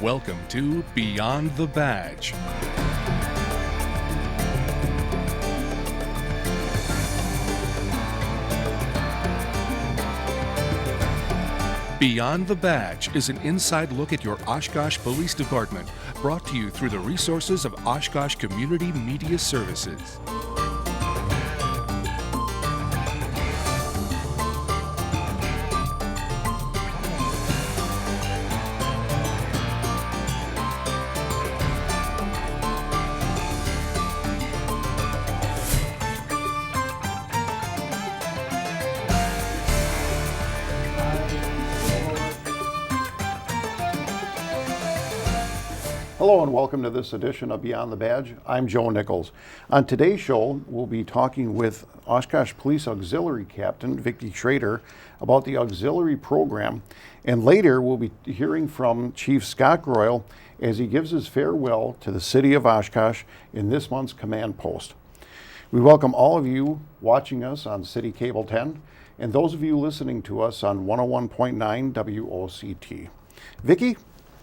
Welcome to Beyond the Badge. Beyond the Badge is an inside look at your Oshkosh Police Department, brought to you through the resources of Oshkosh Community Media Services. Hello and welcome to this edition of Beyond the Badge. I'm Joe Nichols. On today's show, we'll be talking with Oshkosh Police Auxiliary Captain Vicki Schrader about the auxiliary program, and later we'll be hearing from Chief Scott Groyle as he gives his farewell to the city of Oshkosh in this month's command post. We welcome all of you watching us on City Cable 10 and those of you listening to us on 101.9 WOCT. Vicki,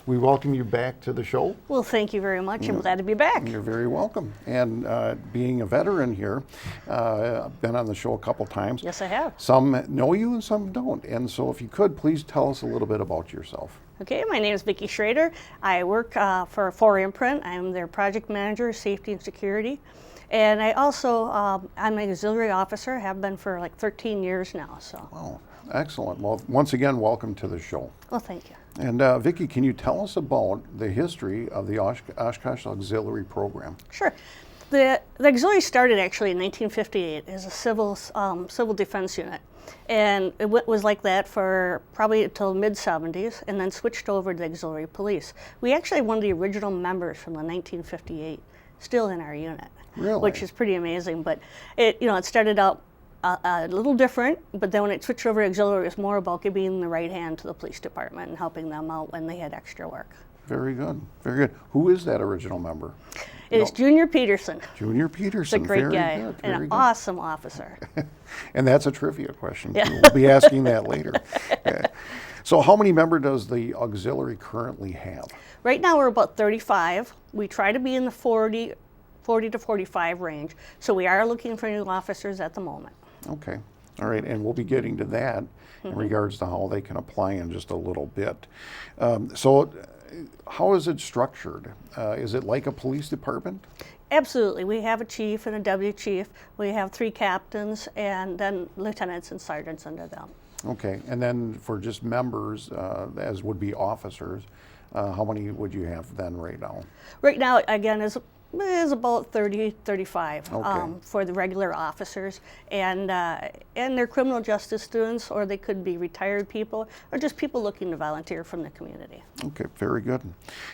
we welcome you back to the show. Well, thank you very much. I'm glad to be back. You're very welcome. And being a veteran here, I've been on the show a couple times. Yes, I have. Some know you and some don't. And so if you could, please tell us a little bit about yourself. Okay, my name is Vicki Schrader. I work for 4Imprint. I'm their project manager, safety and security. And I also, I'm an auxiliary officer, have been for like 13 years now. So. Wow, excellent. Well, once again, welcome to the show. Well, thank you. And Vicki, can you tell us about the history of the Oshkosh Auxiliary Program? Sure. The auxiliary started actually in 1958 as a civil defense unit. And it was like that for probably until the mid-70s, and then switched over to the auxiliary police. We actually have one of the original members from the 1958 still in our unit. Really? Which is pretty amazing. But it started out a little different, but then when it switched over to auxiliary, it was more about being the right hand to the police department and helping them out when they had extra work. Very good, very good. Who is that original member? It is Junior Peterson. Junior Peterson. He's a great very guy good, and an very good. Awesome officer. And that's a trivia question. Yeah. We'll be asking that later. So how many members does the auxiliary currently have? Right now we're about 35. We try to be in the 40 to 45 range. So we are looking for new officers at the moment. Okay. All right. And we'll be getting to that in regards to how they can apply in just a little bit. So how is it structured? Is it like a police department? Absolutely. We have a chief and a deputy chief. We have 3 captains and then lieutenants and sergeants under them. Okay. And then for just members, as would be officers, how many would you have then right now? Right now, again, is about 30, 35 Okay. For the regular officers, and they're criminal justice students, or they could be retired people, or just people looking to volunteer from the community. Okay, very good.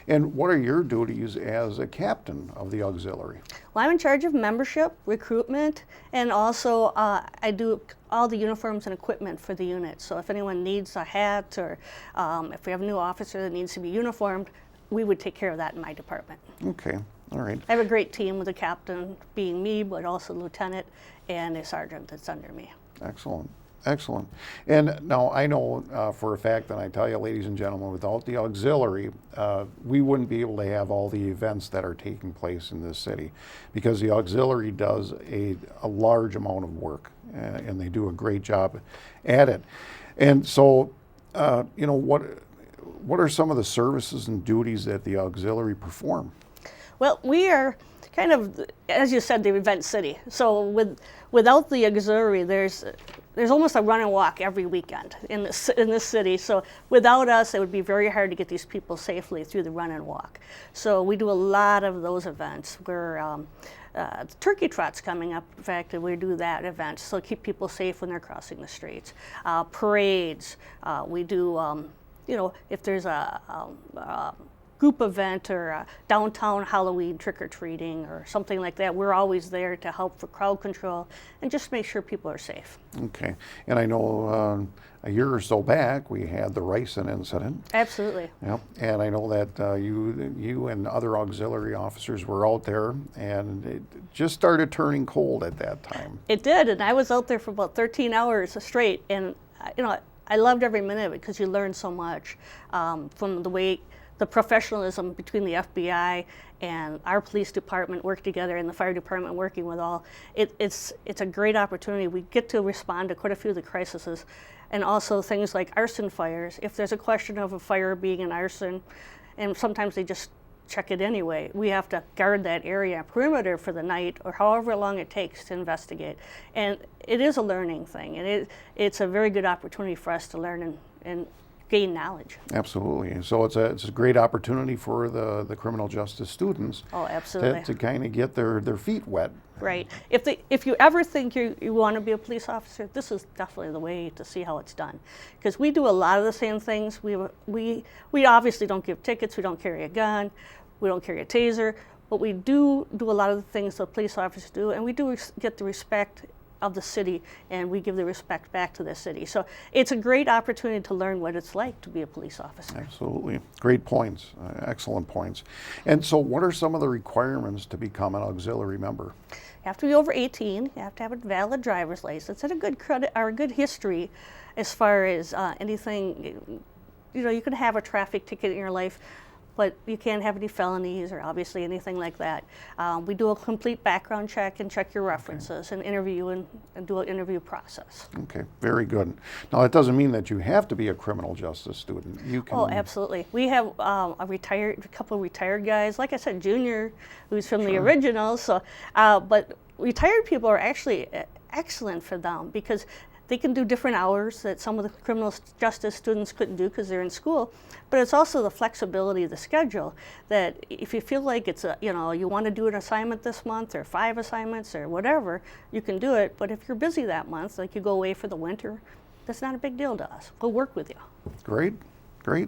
And what are your duties as a captain of the auxiliary? Well, I'm in charge of membership, recruitment, and also I do all the uniforms and equipment for the unit. So if anyone needs a hat, or if we have a new officer that needs to be uniformed, we would take care of that in my department. Okay. All right. I have a great team with a captain being me, but also a lieutenant and a sergeant that's under me. Excellent. Excellent. And now I know for a fact, and I tell you, ladies and gentlemen, without the auxiliary, we wouldn't be able to have all the events that are taking place in this city, because the auxiliary does a large amount of work, and they do a great job at it. And so, what are some of the services and duties that the auxiliary perform? Well, we are kind of, as you said, the event city. So without the auxiliary, there's almost a run and walk every weekend in this city. So without us, it would be very hard to get these people safely through the run and walk. So we do a lot of those events. The turkey trot's coming up. In fact, we do that event, so keep people safe when they're crossing the streets. Parades. We do, if there's a group event or a downtown Halloween trick-or-treating or something like that, we're always there to help for crowd control and just make sure people are safe. Okay. And I know a year or so back we had the ricin incident. Absolutely. Yep. And I know that you and other auxiliary officers were out there, and it just started turning cold at that time. It did, and I was out there for about 13 hours straight, and I loved every minute of it because you learn so much from the way the professionalism between the FBI and our police department work together, and the fire department working with all, it's a great opportunity. We get to respond to quite a few of the crises, and also things like arson fires. If there's a question of a fire being an arson, and sometimes they just check it anyway, we have to guard that area perimeter for the night or however long it takes to investigate. And it is a learning thing, and it's a very good opportunity for us to learn and gain knowledge. Absolutely. And so it's a great opportunity for the criminal justice students. Oh, absolutely. To kind of get their feet wet. Right. If you ever think you want to be a police officer, this is definitely the way to see how it's done. Because we do a lot of the same things. We obviously don't give tickets. We don't carry a gun. We don't carry a taser. But we do a lot of the things that police officers do, and we do get the respect of the city, and we give the respect back to the city. So it's a great opportunity to learn what it's like to be a police officer. Absolutely. Great points. Excellent points. And so what are some of the requirements to become an auxiliary member? You have to be over 18. You have to have a valid driver's license and a good credit or a good history as far as anything. You can have a traffic ticket in your life, but you can't have any felonies or obviously anything like that. We do a complete background check and check your references and interview and do an interview process. Okay, very good. Now, that doesn't mean that you have to be a criminal justice student. You can. Oh, absolutely. We have a couple of retired guys, like I said, Junior, who's from the originals. So, but retired people are actually excellent for them because they can do different hours that some of the criminal justice students couldn't do because they're in school. But it's also the flexibility of the schedule that if you feel like it's you want to do an assignment this month or 5 assignments or whatever, you can do it. But if you're busy that month, like you go away for the winter, that's not a big deal to us. We'll work with you. Great.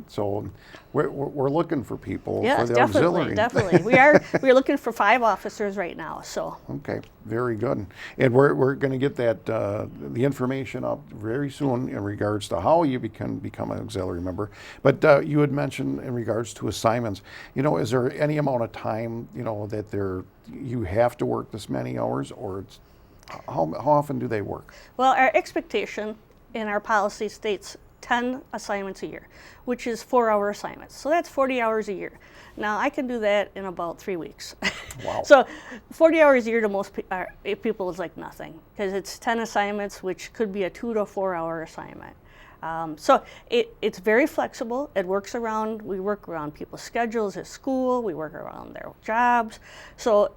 So we're looking for people yes, for the auxiliary. Definitely. We're looking for 5 officers right now. So. Okay, very good. And we're going to get that the information up very soon in regards to how you can become an auxiliary member. But you had mentioned in regards to assignments. Is there any amount of time that you have to work this many hours, or how often do they work? Well, our expectation in our policy states 10 assignments a year, which is 4-hour assignments. So that's 40 hours a year. Now, I can do that in about 3 weeks. Wow. So 40 hours a year to most people is like nothing, because it's 10 assignments, which could be a 2 to 4 hour assignment. So it's very flexible. We work around people's schedules at school. We work around their jobs. So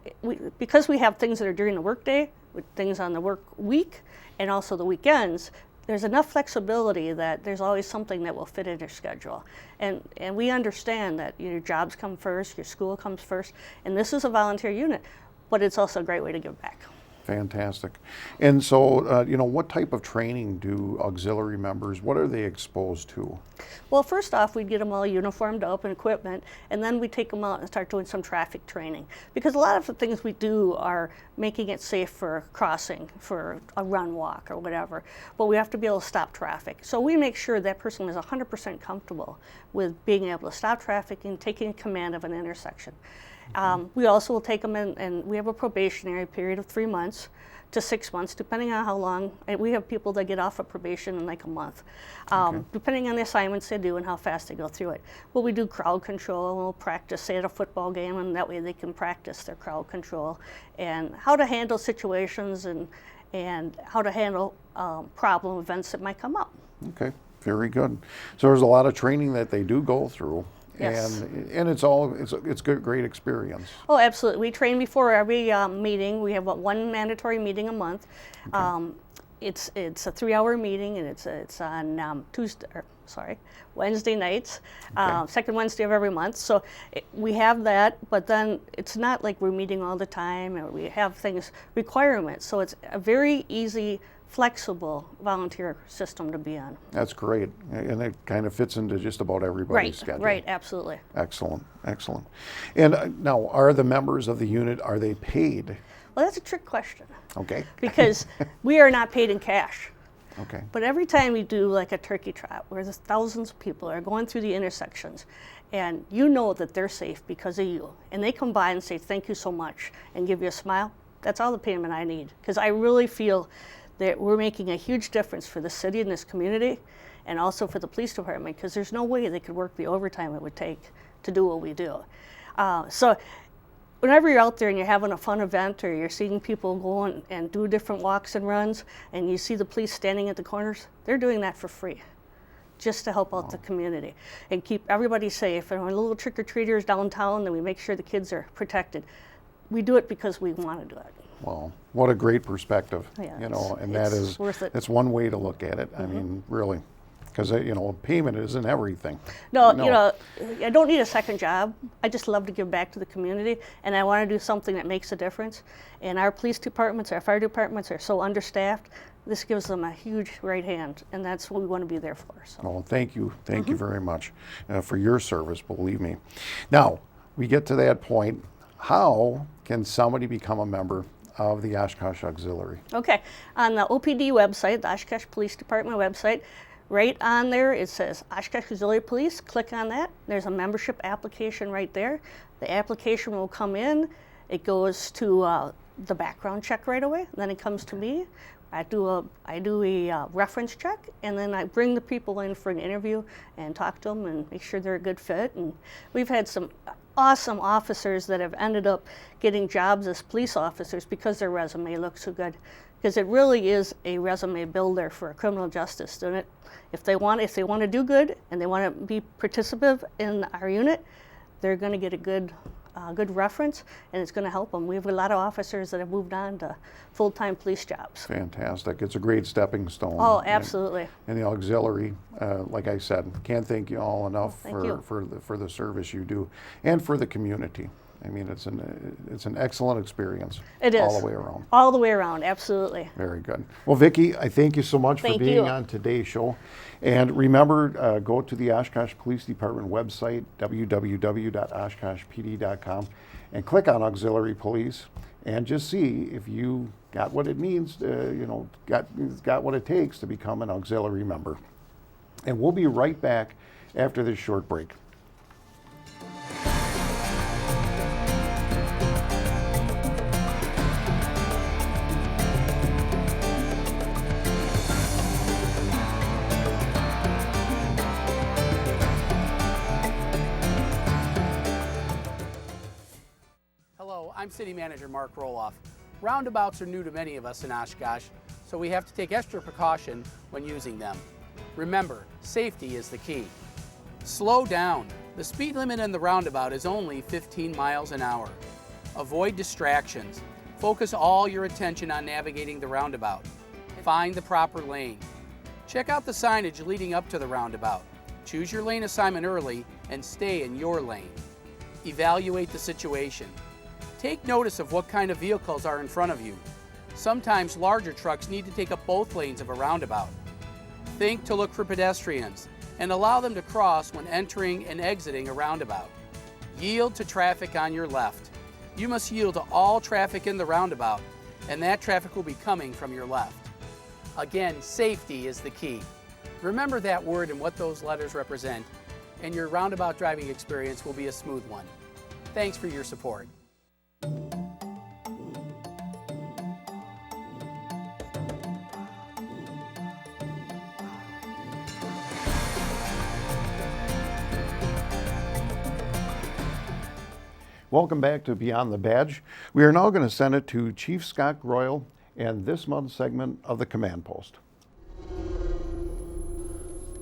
because we have things that are during the workday, with things on the work week, and also the weekends, there's enough flexibility that there's always something that will fit in your schedule. And we understand that your jobs come first, your school comes first, and this is a volunteer unit, but it's also a great way to give back. Fantastic. And so, what type of training do auxiliary members, what are they exposed to? Well, first off, we'd get them all uniformed up and equipment, and then we take them out and start doing some traffic training. Because a lot of the things we do are making it safe for crossing, for a run walk or whatever, but we have to be able to stop traffic. So we make sure that person is 100% comfortable with being able to stop traffic and taking command of an intersection. We also will take them in, and we have a probationary period of 3 months to 6 months, depending on how long. And we have people that get off of probation in like a month, depending on the assignments they do and how fast they go through it. But we do crowd control, and we'll practice, say, at a football game, and that way they can practice their crowd control and how to handle situations and how to handle problem events that might come up. Okay, very good. So there's a lot of training that they do go through. Yes. And it's good, great experience. Oh, absolutely. We train before every meeting. We have one mandatory meeting a month. Okay. It's a 3-hour meeting, and it's on Wednesday nights, second Wednesday of every month. So we have that, but then it's not like we're meeting all the time, or we have requirements. So it's a very easy, flexible volunteer system to be on. That's great, and it kind of fits into just about everybody's schedule. Right, absolutely. Excellent. And now, are the members of the unit, are they paid? Well, that's a trick question. Okay. Because we are not paid in cash. Okay. But every time we do like a turkey trot, where there's thousands of people are going through the intersections, and you know that they're safe because of you, and they come by and say, "Thank you so much," and give you a smile, that's all the payment I need. Because I really feel we're making a huge difference for the city and this community, and also for the police department, because there's no way they could work the overtime it would take to do what we do. So whenever you're out there and you're having a fun event, or you're seeing people go and do different walks and runs, and you see the police standing at the corners, they're doing that for free, just to help out the community and keep everybody safe. And when little trick-or-treaters downtown, then we make sure the kids are protected. We do it because we want to do it. Well, what a great perspective, Yeah, you know, and that is, worth it. that's one way to look at it. I mean, really, because, you know, payment isn't everything. No, you know, I don't need a second job. I just love to give back to the community, and I want to do something that makes a difference. And our police departments, our fire departments are so understaffed. This gives them a huge right hand, and that's what we want to be there for. So. Well, thank you you very much for your service, believe me. Now, we get to that point. How can somebody become a member of the Oshkosh Auxiliary? Okay, on the OPD website, the Oshkosh Police Department website, right on there it says Oshkosh Auxiliary Police. Click on that. There's a membership application right there. The application will come in. It goes to the background check right away. Then it comes to me. I do a reference check, and then I bring the people in for an interview and talk to them and make sure they're a good fit. And we've had some awesome officers that have ended up getting jobs as police officers because their resume looks so good. Because it really is a resume builder for criminal justice, doesn't it? If they want to do good and they want to be participative in our unit, they're going to get a good reference, and it's going to help them. We have a lot of officers that have moved on to full-time police jobs. Fantastic. It's a great stepping stone. Oh, absolutely. And the auxiliary, like I said, can't thank you all enough for the service you do and for the community. I mean, it's an excellent experience. It is. All the way around. All the way around, absolutely. Very good. Well, Vicki, I thank you so much for being on today's show. And remember, go to the Oshkosh Police Department website, www.oshkoshpd.com, and click on Auxiliary Police, and just see if you got what it needs, got what it takes to become an auxiliary member. And we'll be right back after this short break. I'm City Manager Mark Roloff. Roundabouts are new to many of us in Oshkosh, so we have to take extra precaution when using them. Remember, safety is the key. Slow down. The speed limit in the roundabout is only 15 miles an hour. Avoid distractions. Focus all your attention on navigating the roundabout. Find the proper lane. Check out the signage leading up to the roundabout. Choose your lane assignment early and stay in your lane. Evaluate the situation. Take notice of what kind of vehicles are in front of you. Sometimes larger trucks need to take up both lanes of a roundabout. Think to look for pedestrians and allow them to cross when entering and exiting a roundabout. Yield to traffic on your left. You must yield to all traffic in the roundabout, and that traffic will be coming from your left. Again, safety is the key. Remember that word and what those letters represent, and your roundabout driving experience will be a smooth one. Thanks for your support. Welcome back to Beyond the Badge. We are now going to send it to Chief Scott Groyle and this month's segment of the Command Post.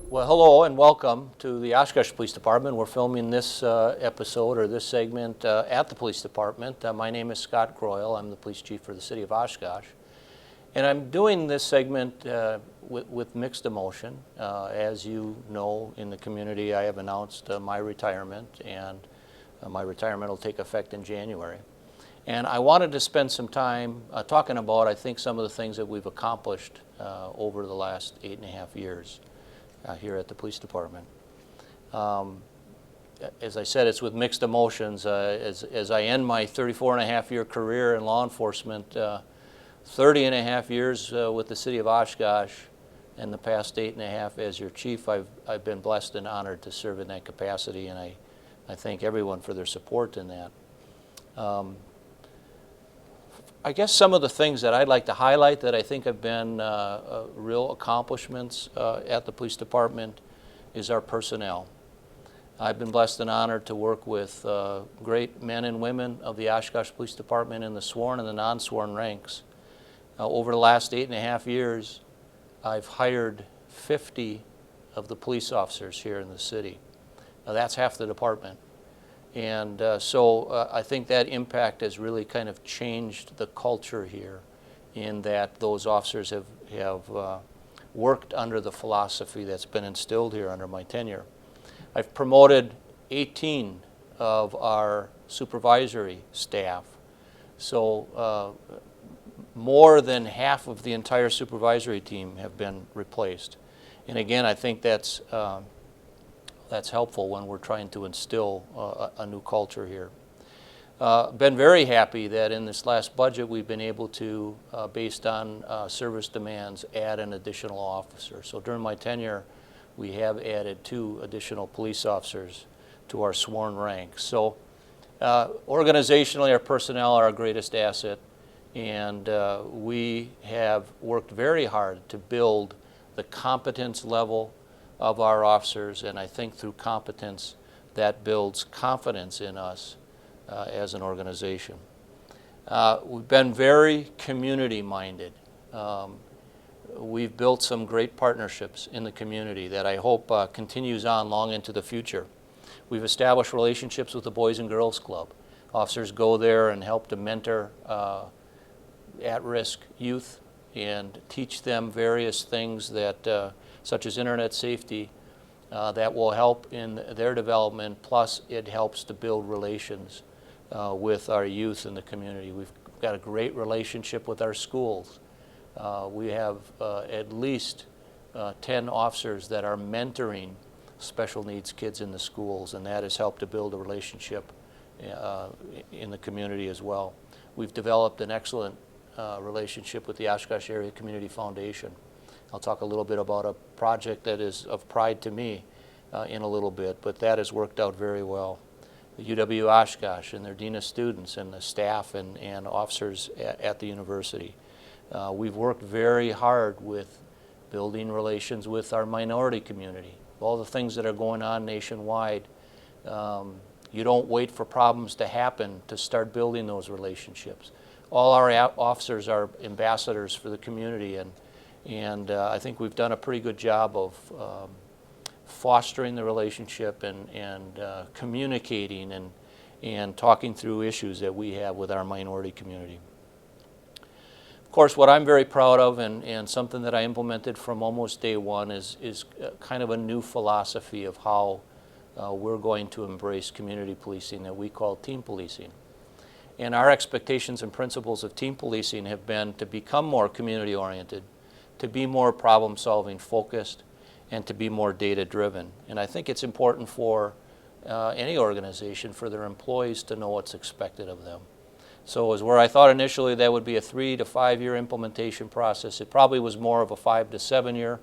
Well, hello and welcome to the Oshkosh Police Department. We're filming this episode or this segment at the Police Department. My name is Scott Groyle. I'm the Police Chief for the City of Oshkosh. And I'm doing this segment with mixed emotion. As you know, in the community, I have announced my retirement, and my retirement will take effect in January. And I wanted to spend some time talking about, I think, some of the things that we've accomplished over the last 8.5 years here at the Police Department. As I said, it's with mixed emotions. As I end my 34.5-year career in law enforcement, 30.5 years with the City of Oshkosh, and the past 8.5 as your chief, I've been blessed and honored to serve in that capacity, and I thank everyone for their support in that. I guess some of the things that I'd like to highlight that I think have been real accomplishments at the police department is our personnel. I've been blessed and honored to work with great men and women of the Oshkosh Police Department in the sworn and the non-sworn ranks. Over the last 8.5 years, I've hired 50 of the police officers here in the city. That's half the department. And so I think that impact has really kind of changed the culture here, in that those officers have worked under the philosophy that's been instilled here under my tenure. I've promoted 18 of our supervisory staff. So more than half of the entire supervisory team have been replaced. And again, I think that's helpful when we're trying to instill a new culture here. Been very happy that in this last budget we've been able to, based on service demands, add an additional officer. So during my tenure, we have added 2 additional police officers to our sworn ranks. So organizationally, our personnel are our greatest asset, and we have worked very hard to build the competence level of our officers, and I think through competence that builds confidence in us as an organization. We've been very community-minded. We've built some great partnerships in the community that I hope continues on long into the future. We've established relationships with the Boys and Girls Club. Officers go there and help to mentor at-risk youth and teach them various things that, such as internet safety, that will help in their development, plus it helps to build relations with our youth in the community. We've got a great relationship with our schools. We have at least 10 officers that are mentoring special needs kids in the schools, and that has helped to build a relationship in the community as well. We've developed an excellent relationship with the Oshkosh Area Community Foundation. I'll talk a little bit about a project that is of pride to me in a little bit, but that has worked out very well. The UW Oshkosh and their Dean of Students and the staff and officers at the university. We've worked very hard with building relations with our minority community. All the things that are going on nationwide, you don't wait for problems to happen to start building those relationships. All our officers are ambassadors for the community, and I think we've done a pretty good job of fostering the relationship and communicating and talking through issues that we have with our minority community. Of course, what I'm very proud of and something that I implemented from almost day one is kind of a new philosophy of how we're going to embrace community policing that we call team policing. And our expectations and principles of team policing have been to become more community oriented, to be more problem solving focused, and to be more data driven. And I think it's important for any organization for their employees to know what's expected of them. So as where I thought initially that would be a 3 to 5 year implementation process, it probably was more of a 5 to 7 year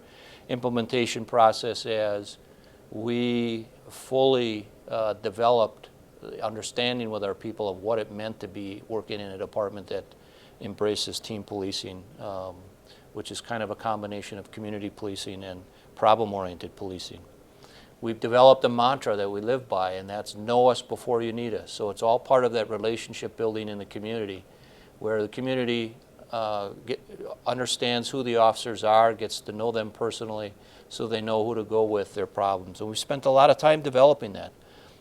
implementation process as we fully developed the understanding with our people of what it meant to be working in a department that embraces team policing, which is kind of a combination of community policing and problem-oriented policing. We've developed a mantra that we live by, and that's know us before you need us. So it's all part of that relationship building in the community, where the community understands who the officers are, gets to know them personally, so they know who to go with their problems. And we've spent a lot of time developing that.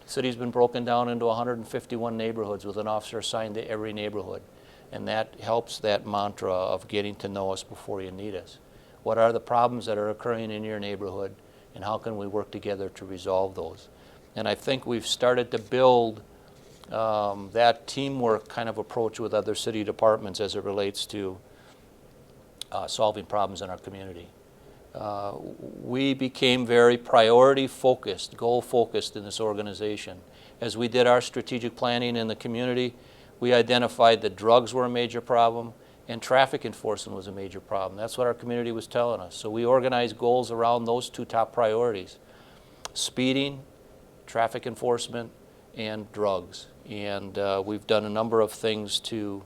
The city's been broken down into 151 neighborhoods with an officer assigned to every neighborhood. And that helps that mantra of getting to know us before you need us. What are the problems that are occurring in your neighborhood, and how can we work together to resolve those? And I think we've started to build that teamwork kind of approach with other city departments as it relates to solving problems in our community. We became very priority focused, goal focused in this organization. As we did our strategic planning in the community, we identified that drugs were a major problem and traffic enforcement was a major problem. That's what our community was telling us. So we organized goals around those 2 top priorities: speeding, traffic enforcement, and drugs. And we've done a number of things to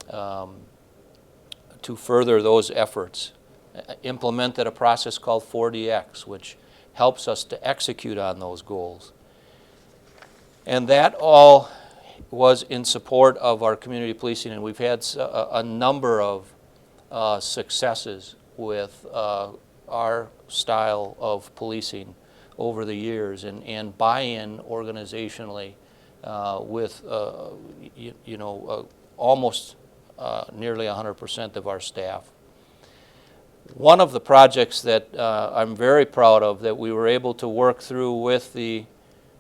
to further those efforts, implemented a process called 4DX, which helps us to execute on those goals. And that all was in support of our community policing, and we've had a number of successes with our style of policing over the years, and buy-in organizationally with almost nearly 100% of our staff. One of the projects that I'm very proud of that we were able to work through with the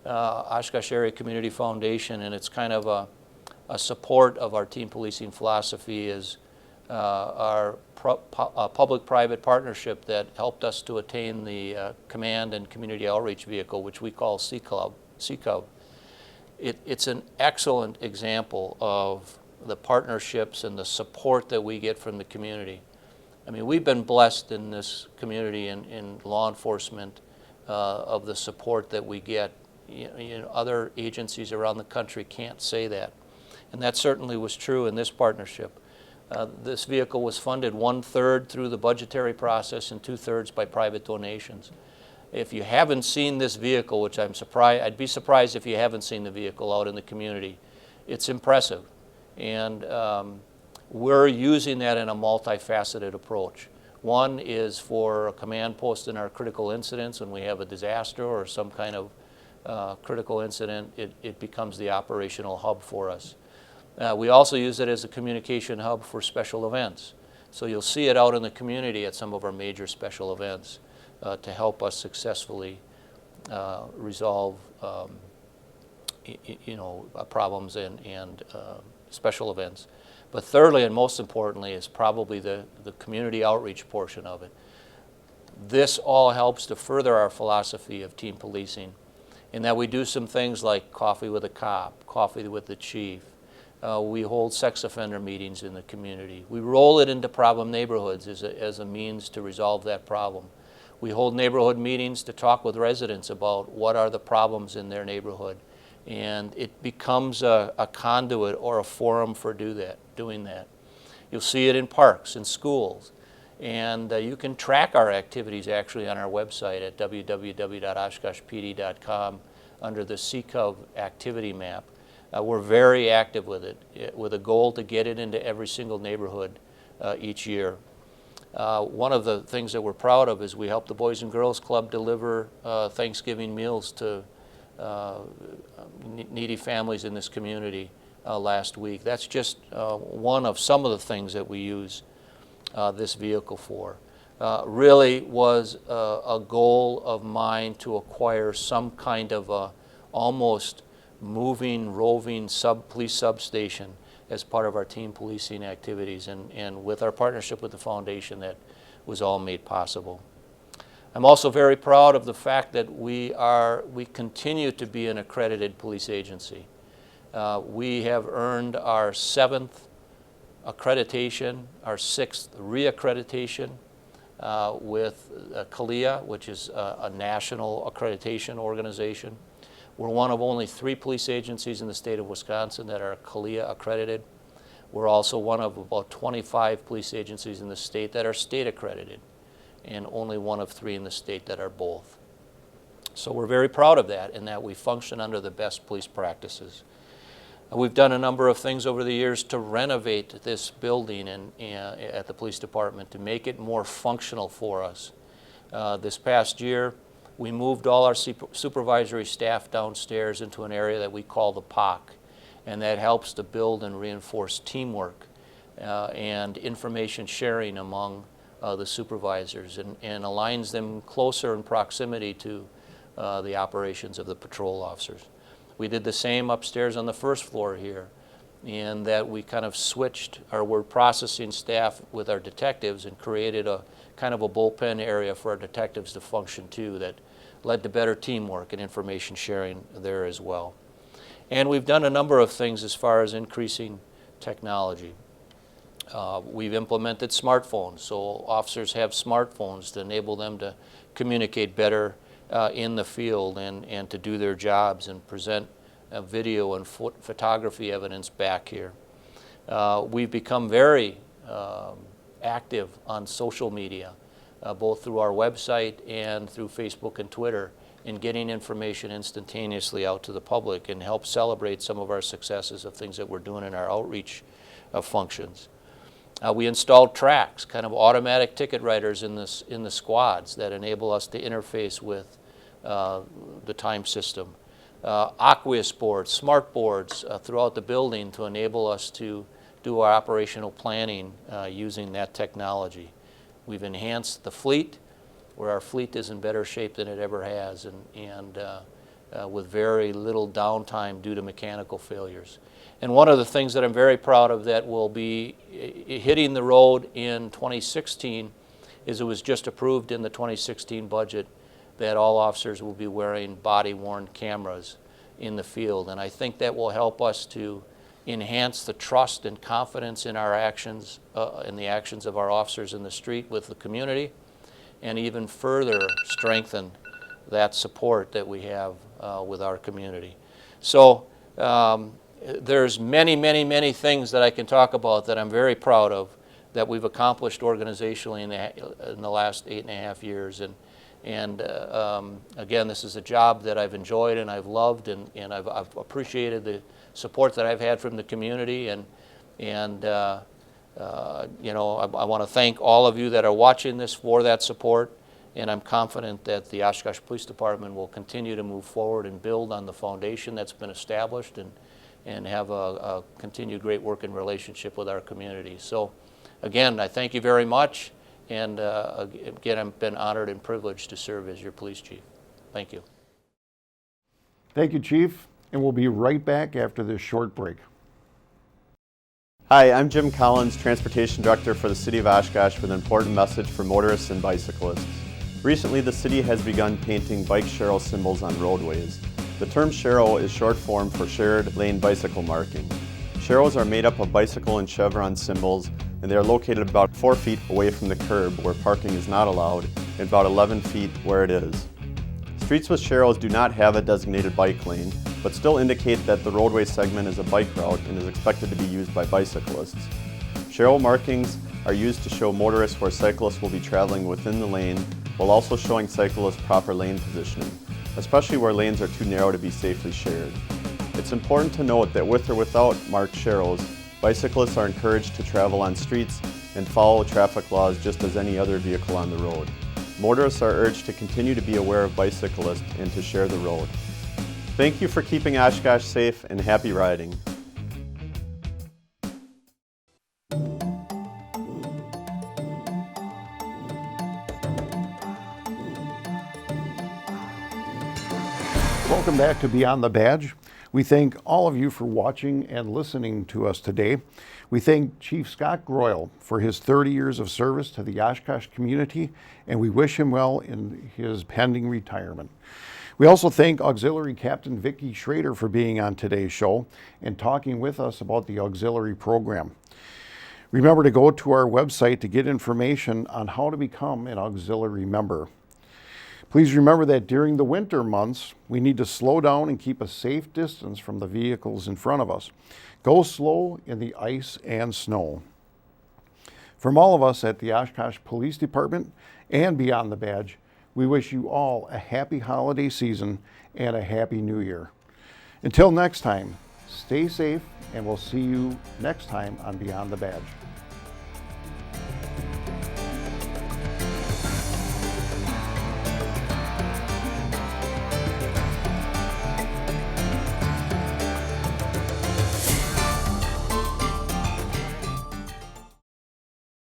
Oshkosh Area Community Foundation, and it's kind of a support of our team policing philosophy, is our public-private partnership that helped us to attain the command and community outreach vehicle, which we call CCUV. It's an excellent example of the partnerships and the support that we get from the community. I mean, we've been blessed in this community in law enforcement of the support that we get. Other agencies around the country can't say that. And that certainly was true in this partnership. This vehicle was funded 1/3 through the budgetary process and 2/3 by private donations. If you haven't seen this vehicle, which I'd be surprised if you haven't seen the vehicle out in the community, it's impressive. And we're using that in a multifaceted approach. One is for a command post in our critical incidents. When we have a disaster or some kind of critical incident, it becomes the operational hub for us. We also use it as a communication hub for special events. So you'll see it out in the community at some of our major special events to help us successfully resolve problems and special events. But thirdly, and most importantly, is probably the community outreach portion of it. This all helps to further our philosophy of team policing, in that we do some things like coffee with a cop, coffee with the chief. We hold sex offender meetings in the community. We roll it into problem neighborhoods as a means to resolve that problem. We hold neighborhood meetings to talk with residents about what are the problems in their neighborhood. And it becomes a conduit or a forum for doing that. You'll see it in parks and schools. And you can track our activities actually on our website at www.oshkoshpd.com under the CCUV activity map. We're very active with it, with a goal to get it into every single neighborhood each year. One of the things that we're proud of is we helped the Boys and Girls Club deliver Thanksgiving meals to needy families in this community last week. That's just one of some of the things that we use this vehicle for. Really was a goal of mine to acquire some kind of almost moving, roving police substation as part of our team policing activities, and with our partnership with the foundation, that was all made possible. I'm also very proud of the fact that we continue to be an accredited police agency. We have earned our 7th accreditation, our 6th reaccreditation with CALEA, which is a national accreditation organization. We're one of only 3 police agencies in the state of Wisconsin that are CALEA accredited. We're also one of about 25 police agencies in the state that are state accredited, and only one of 3 in the state that are both. So we're very proud of that, and that we function under the best police practices. We've done a number of things over the years to renovate this building at the police department to make it more functional for us. This past year, we moved all our supervisory staff downstairs into an area that we call the POC, and that helps to build and reinforce teamwork and information sharing among the supervisors, and aligns them closer in proximity to the operations of the patrol officers. We did the same upstairs on the first floor here, and that we kind of switched our word processing staff with our detectives and created a kind of a bullpen area for our detectives to function too, that led to better teamwork and information sharing there as well. And we've done a number of things as far as increasing technology. We've implemented smartphones, so officers have smartphones to enable them to communicate better in the field and to do their jobs and present video and photography evidence back here. We've become very active on social media, both through our website and through Facebook and Twitter, in getting information instantaneously out to the public and help celebrate some of our successes of things that we're doing in our outreach functions. We installed tracks, kind of automatic ticket writers in the squads that enable us to interface with the time system. Aqueous boards, smart boards throughout the building to enable us to do our operational planning using that technology. We've enhanced the fleet, where our fleet is in better shape than it ever has, and with very little downtime due to mechanical failures. And one of the things that I'm very proud of that will be hitting the road in 2016 is it was just approved in the 2016 budget that all officers will be wearing body-worn cameras in the field. And I think that will help us to enhance the trust and confidence in our actions, in the actions of our officers in the street with the community, and even further strengthen that support that we have with our community. So there's many things that I can talk about that I'm very proud of that we've accomplished organizationally in the last 8.5 years. And again, this is a job that I've enjoyed and I've loved, and I've appreciated the support that I've had from the community. And you know, I want to thank all of you that are watching this for that support, and I'm confident that the Oshkosh Police Department will continue to move forward and build on the foundation that's been established and have a continued great working relationship with our community. So again, I thank you very much, and again, I've been honored and privileged to serve as your police chief. Thank you. Thank you, Chief, and we'll be right back after this short break. Hi, I'm Jim Collins, Transportation Director for the City of Oshkosh with an important message for motorists and bicyclists. Recently, the city has begun painting bike Sharrow symbols on roadways. The term Sharrow is short form for shared lane bicycle marking. Sharrows are made up of bicycle and chevron symbols, and they are located about 4 feet away from the curb where parking is not allowed and about 11 feet where it is. Streets with Sharrows do not have a designated bike lane, but still indicate that the roadway segment is a bike route and is expected to be used by bicyclists. Sharrow markings are used to show motorists where cyclists will be traveling within the lane, while also showing cyclists proper lane positioning, especially where lanes are too narrow to be safely shared. It's important to note that with or without marked Sharrows, bicyclists are encouraged to travel on streets and follow traffic laws just as any other vehicle on the road. Motorists are urged to continue to be aware of bicyclists and to share the road. Thank you for keeping Oshkosh safe, and happy riding. Welcome back to Beyond the Badge. We thank all of you for watching and listening to us today. We thank Chief Scott Groyle for his 30 years of service to the Oshkosh community, and we wish him well in his pending retirement. We also thank Auxiliary Captain Vicki Schrader for being on today's show and talking with us about the auxiliary program. Remember to go to our website to get information on how to become an auxiliary member. Please remember that during the winter months, we need to slow down and keep a safe distance from the vehicles in front of us. Go slow in the ice and snow. From all of us at the Oshkosh Police Department and Beyond the Badge, we wish you all a happy holiday season and a happy new year. Until next time, stay safe, and we'll see you next time on Beyond the Badge.